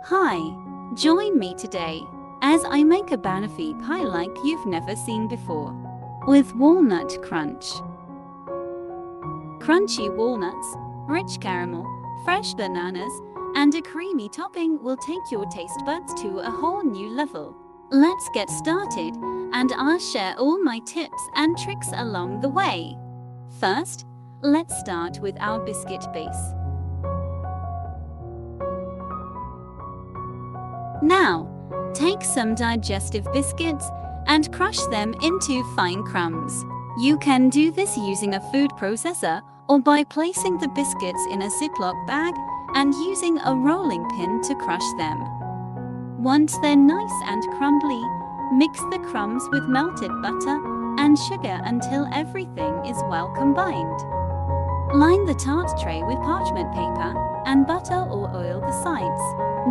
Hi, join me today as I make a Banoffee pie like you've never seen before, with walnut crunch. Crunchy walnuts, rich caramel, fresh bananas, and a creamy topping will take your taste buds to a whole new level. Let's get started, and I'll share all my tips and tricks along the way. First, let's start with our biscuit base. Now, take some digestive biscuits and crush them into fine crumbs. You can do this using a food processor or by placing the biscuits in a Ziploc bag and using a rolling pin to crush them. Once they're nice and crumbly, mix the crumbs with melted butter and sugar until everything is well combined. Line the tart tray with parchment paper and butter or oil the sides.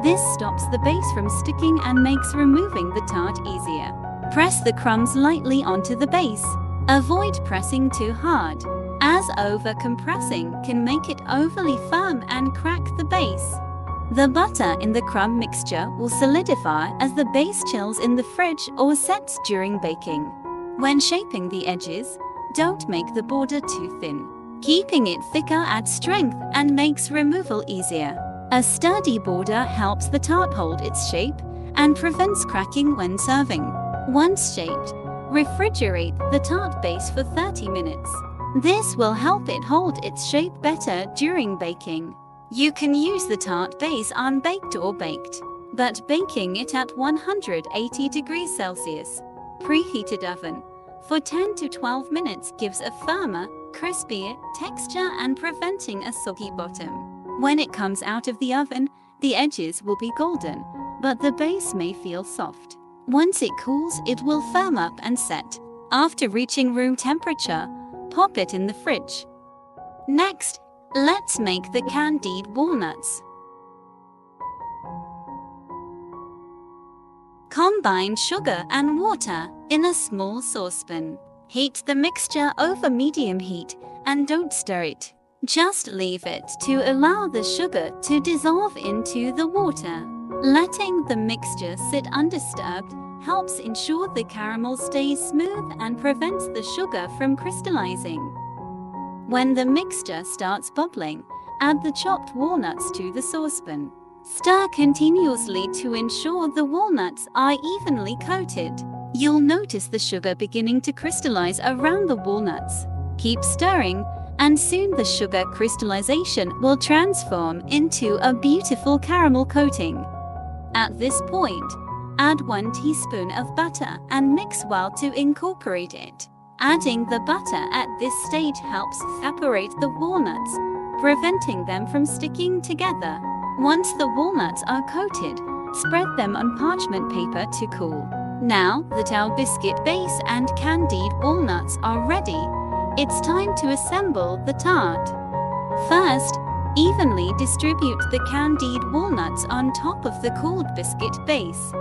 This stops the base from sticking and makes removing the tart easier. Press the crumbs lightly onto the base. Avoid pressing too hard, as over-compressing can make it overly firm and crack the base. The butter in the crumb mixture will solidify as the base chills in the fridge or sets during baking. When shaping the edges, don't make the border too thin. Keeping it thicker adds strength and makes removal easier. A sturdy border helps the tart hold its shape and prevents cracking when serving. Once shaped, refrigerate the tart base for 30 minutes. This will help it hold its shape better during baking. You can use the tart base unbaked or baked, but baking it at 180 degrees Celsius, preheated oven, for 10 to 12 minutes gives a firmer, crispier texture and preventing a soggy bottom. When it comes out of the oven, the edges will be golden, but the base may feel soft. Once it cools, it will firm up and set. After reaching room temperature, pop it in the fridge. Next, let's make the candied walnuts. Combine sugar and water in a small saucepan. Heat the mixture over medium heat and don't stir it. Just leave it to allow the sugar to dissolve into the water. Letting the mixture sit undisturbed helps ensure the caramel stays smooth and prevents the sugar from crystallizing. When the mixture starts bubbling, add the chopped walnuts to the saucepan. Stir continuously to ensure the walnuts are evenly coated. You'll notice the sugar beginning to crystallize around the walnuts. Keep stirring, and soon the sugar crystallization will transform into a beautiful caramel coating. At this point, add 1 teaspoon of butter and mix well to incorporate it. Adding the butter at this stage helps separate the walnuts, preventing them from sticking together. Once the walnuts are coated, spread them on parchment paper to cool. Now that our biscuit base and candied walnuts are ready, it's time to assemble the tart. First, evenly distribute the candied walnuts on top of the cooled biscuit base.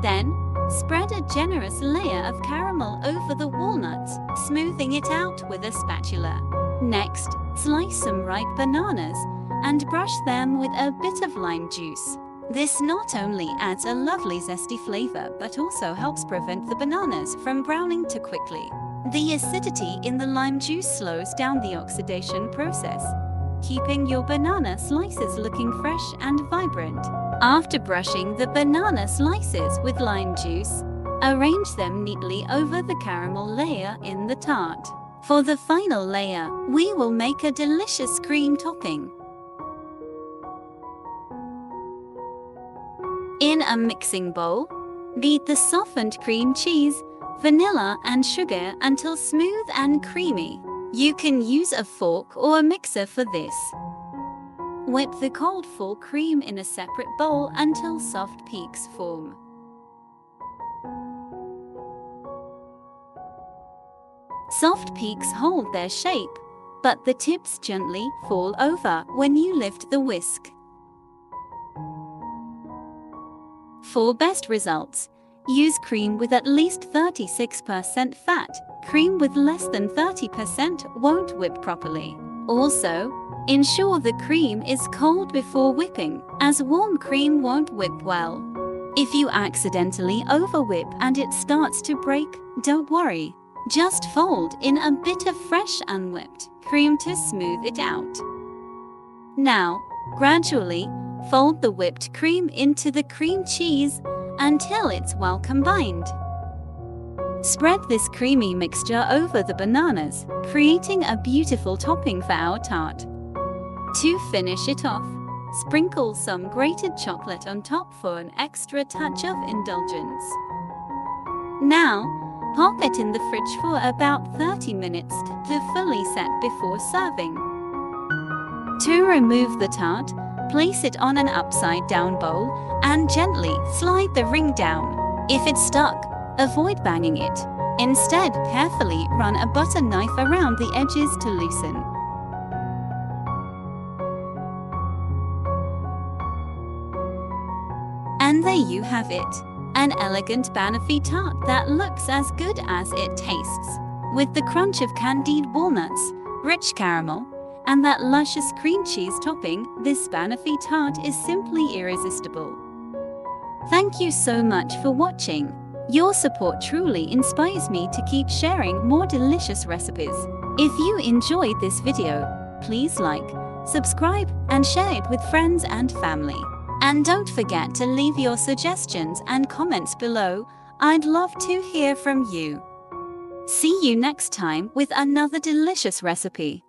Then, spread a generous layer of caramel over the walnuts, smoothing it out with a spatula. Next, slice some ripe bananas and brush them with a bit of lime juice. This not only adds a lovely zesty flavor but also helps prevent the bananas from browning too quickly. The acidity in the lime juice slows down the oxidation process, keeping your banana slices looking fresh and vibrant. After brushing the banana slices with lime juice, arrange them neatly over the caramel layer in the tart. For the final layer, we will make a delicious cream topping. In a mixing bowl, beat the softened cream cheese, vanilla and sugar until smooth and creamy. You can use a fork or a mixer for this. Whip the cold full cream in a separate bowl until soft peaks form. Soft peaks hold their shape, but the tips gently fall over when you lift the whisk. For best results, use cream with at least 36% fat. Cream with less than 30% won't whip properly. Also, Ensure the cream is cold before whipping, as warm cream won't whip well. If you accidentally over-whip and it starts to break, don't worry. Just fold in a bit of fresh unwhipped cream to smooth it out. Now, gradually, fold the whipped cream into the cream cheese until it's well combined. Spread this creamy mixture over the bananas, creating a beautiful topping for our tart. To finish it off, sprinkle some grated chocolate on top for an extra touch of indulgence. Now, pop it in the fridge for about 30 minutes to fully set before serving. To remove the tart, place it on an upside-down bowl and gently slide the ring down. If it's stuck, avoid banging it. Instead, carefully run a butter knife around the edges to loosen. And there you have it, an elegant Banoffee tart that looks as good as it tastes. With the crunch of candied walnuts, rich caramel, and that luscious cream cheese topping, this Banoffee tart is simply irresistible. Thank you so much for watching. Your support truly inspires me to keep sharing more delicious recipes. If you enjoyed this video, please like, subscribe, and share it with friends and family. And don't forget to leave your suggestions and comments below. I'd love to hear from you. See you next time with another delicious recipe.